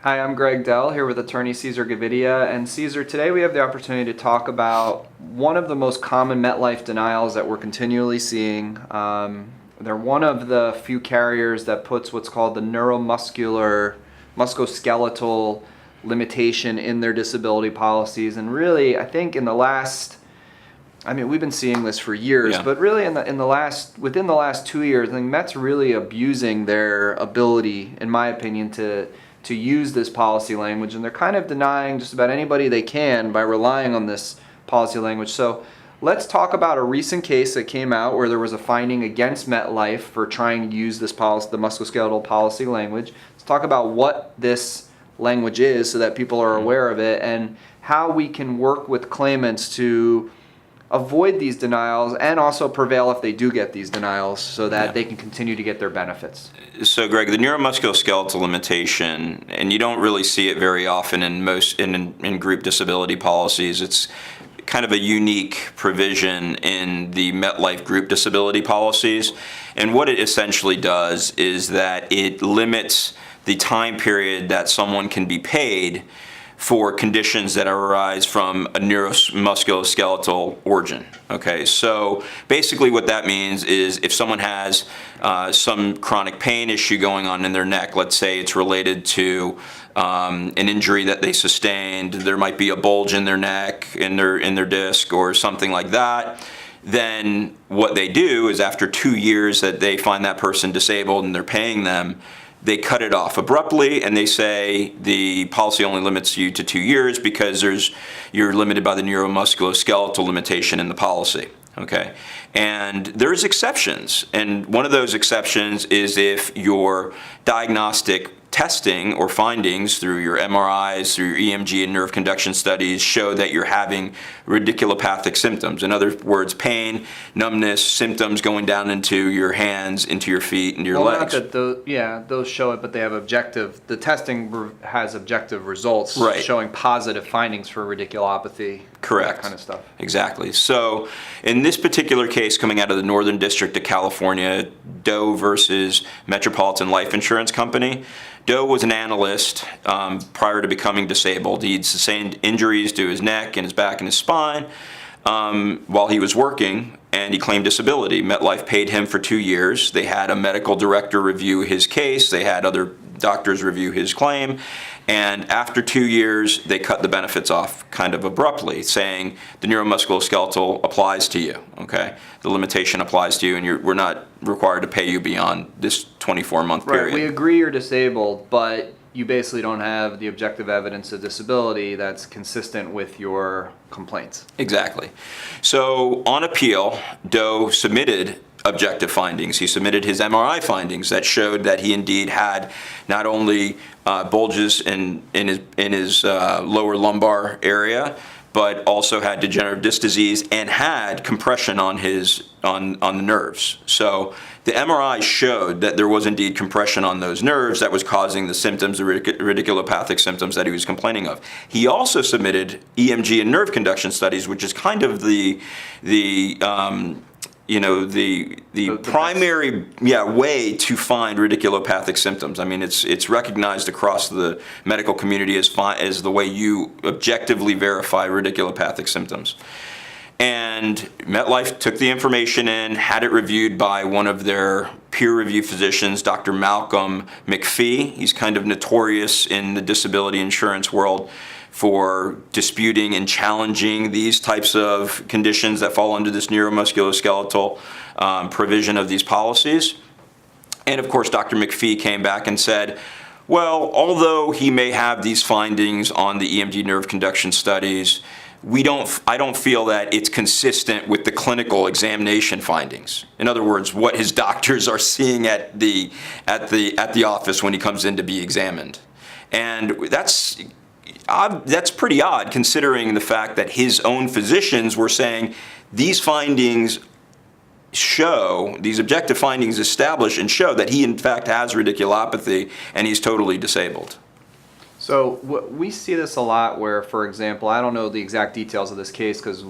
Hi, I'm Greg Dell here with attorney Cesar Gavidia. And Cesar, today we have the opportunity to talk about one of the most common MetLife denials that we're continually seeing. They're one of the few carriers that puts what's called the musculoskeletal limitation in their disability policies. And really, I think in the last, we've been seeing this for years, but really within the last 2 years, I think Met's really abusing their ability, in my opinion, to use this policy language, and they're kind of denying just about anybody they can by relying on this policy language. So let's talk about a recent case that came out where there was a finding against MetLife for trying to use this policy, the musculoskeletal policy language. Let's talk about what this language is so that people are aware of it, and how we can work with claimants to avoid these denials and also prevail if they do get these denials so that they can continue to get their benefits. So Greg, the neuromusculoskeletal limitation, and you don't really see it very often in group disability policies. It's kind of a unique provision in the MetLife group disability policies. And what it essentially does is that it limits the time period that someone can be paid for conditions that arise from a neuromusculoskeletal origin. Okay, so basically what that means is if someone has some chronic pain issue going on in their neck, let's say it's related to an injury that they sustained, there might be a bulge in their neck, in their disc or something like that, then what they do is after 2 years that they find that person disabled and they're paying them, they cut it off abruptly and they say the policy only limits you to 2 years because you're limited by the neuromusculoskeletal limitation in the policy. Okay, and there's exceptions, and one of those exceptions is if your diagnostic testing or findings through your MRIs, through your EMG and nerve conduction studies show that you're having radiculopathic symptoms. In other words, pain, numbness, symptoms going down into your hands, into your feet, and your legs. Not that those show it, but they have the testing has objective results showing positive findings for radiculopathy. Correct. That kind of stuff. Exactly. So in this particular case coming out of the Northern District of California, Doe versus Metropolitan Life Insurance Company, Doe was an analyst prior to becoming disabled. He'd sustained injuries to his neck and his back and his spine while he was working, and he claimed disability. MetLife paid him for 2 years. They had a medical director review his case. They had other doctors review his claim. And after 2 years, they cut the benefits off kind of abruptly, saying the neuromusculoskeletal applies to you, okay? The limitation applies to you, and we're not required to pay you beyond this 24-month period. Right, we agree you're disabled, but you basically don't have the objective evidence of disability that's consistent with your complaints. Exactly. So on appeal, Doe submitted objective findings. He submitted his MRI findings that showed that he indeed had not only bulges in his lower lumbar area, but also had degenerative disc disease and had compression on the nerves. So the MRI showed that there was indeed compression on those nerves that was causing the symptoms, the radiculopathic symptoms that he was complaining of. He also submitted EMG and nerve conduction studies, which is kind of the primary way to find radiculopathic symptoms. I mean, it's recognized across the medical community as the way you objectively verify radiculopathic symptoms. And MetLife took the information in, had it reviewed by one of their peer review physicians, Dr. Malcolm McPhee. He's kind of notorious in the disability insurance world for disputing and challenging these types of conditions that fall under this neuromusculoskeletal provision of these policies. And of course, Dr. McPhee came back and said, well, although he may have these findings on the EMG nerve conduction studies, I don't feel that it's consistent with the clinical examination findings. In other words, what his doctors are seeing at the office when he comes in to be examined. And that's pretty odd considering the fact that his own physicians were saying these findings show, these objective findings establish and show that he in fact has radiculopathy and he's totally disabled. So we see this a lot where, for example, I don't know the exact details of this case because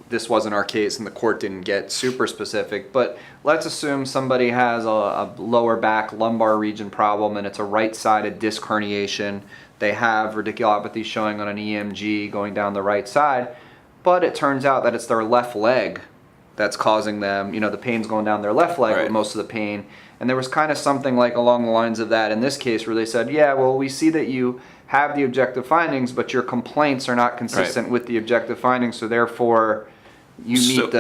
this wasn't our case and the court didn't get super specific, but let's assume somebody has a lower back lumbar region problem and it's a right-sided disc herniation. They have radiculopathy showing on an EMG going down the right side, but it turns out that it's their left leg that's causing them, the pain's going down their left leg with most of the pain. And there was kind of something like along the lines of that in this case where they said, yeah, well, we see that you have the objective findings, but your complaints are not consistent with the objective findings, so therefore you meet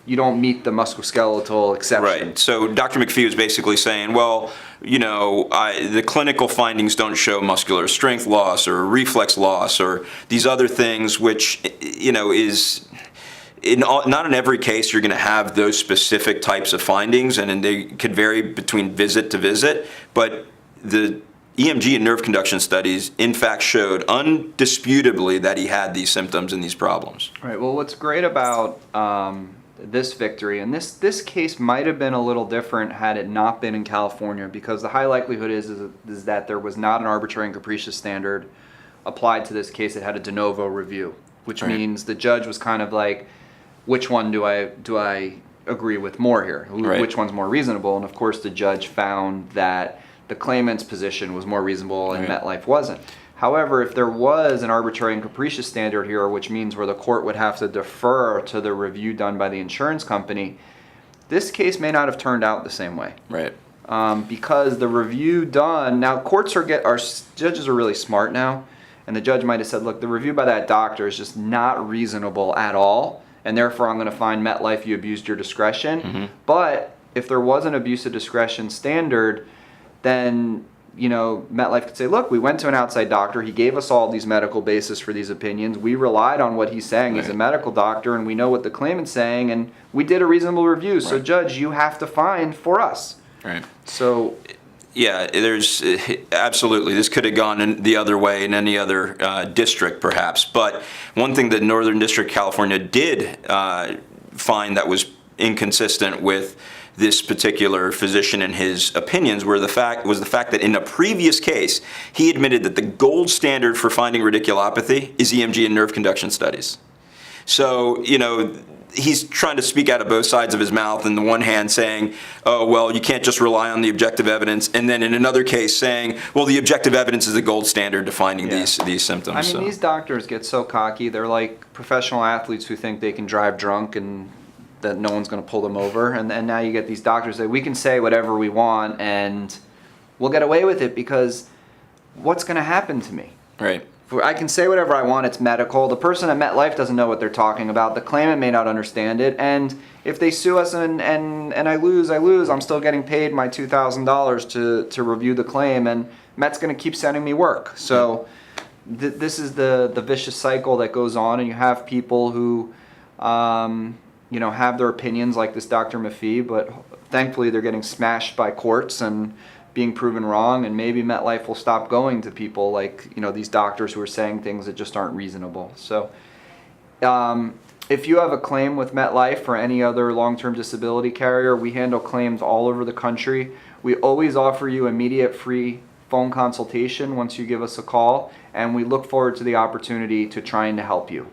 you don't meet the musculoskeletal exception. Right. So Dr. McPhee was basically saying, well, the clinical findings don't show muscular strength loss or reflex loss or these other things, which is. Not in every case you're going to have those specific types of findings, and they could vary between visit to visit, but the EMG and nerve conduction studies in fact showed undisputably that he had these symptoms and these problems. Right. Well, what's great about this victory, and this case might have been a little different had it not been in California, because the high likelihood is that there was not an arbitrary and capricious standard applied to this case. It had a de novo review, which means the judge was kind of like, which one do I agree with more here? Which one's more reasonable? And of course, the judge found that the claimant's position was more reasonable and MetLife wasn't. However, if there was an arbitrary and capricious standard here, which means where the court would have to defer to the review done by the insurance company, this case may not have turned out the same way. Right. Because the review done, now our judges are really smart now, and the judge might have said, look, the review by that doctor is just not reasonable at all, and therefore I'm going to find MetLife you abused your discretion. Mm-hmm. But if there was an abuse of discretion standard, then MetLife could say, look, we went to an outside doctor. He gave us all these medical basis for these opinions. We relied on what he's saying. He's a medical doctor, and we know what the claimant's saying, and we did a reasonable review. So, judge, you have to find for us. Right. So, yeah, there's absolutely. This could have gone in the other way in any other district, perhaps. But one thing that Northern District California did find that was inconsistent with this particular physician and his opinions was the fact that in a previous case, he admitted that the gold standard for finding radiculopathy is EMG and nerve conduction studies. So, he's trying to speak out of both sides of his mouth. In the one hand saying, oh, well, you can't just rely on the objective evidence. And then in another case saying, well, the objective evidence is the gold standard to finding these symptoms. I mean, these doctors get so cocky. They're like professional athletes who think they can drive drunk and that no one's going to pull them over. And now you get these doctors that we can say whatever we want and we'll get away with it because what's going to happen to me? Right. I can say whatever I want. It's medical. The person at MetLife doesn't know what they're talking about. The claimant may not understand it. And if they sue us and I lose, I'm still getting paid my $2,000 to review the claim. And Met's going to keep sending me work. So this is the vicious cycle that goes on. And you have people who have their opinions like this Dr. Maffei, but thankfully they're getting smashed by courts and being proven wrong, and maybe MetLife will stop going to people like these doctors who are saying things that just aren't reasonable. So if you have a claim with MetLife or any other long-term disability carrier, we handle claims all over the country. We always offer you immediate free phone consultation once you give us a call, and we look forward to the opportunity to trying to help you.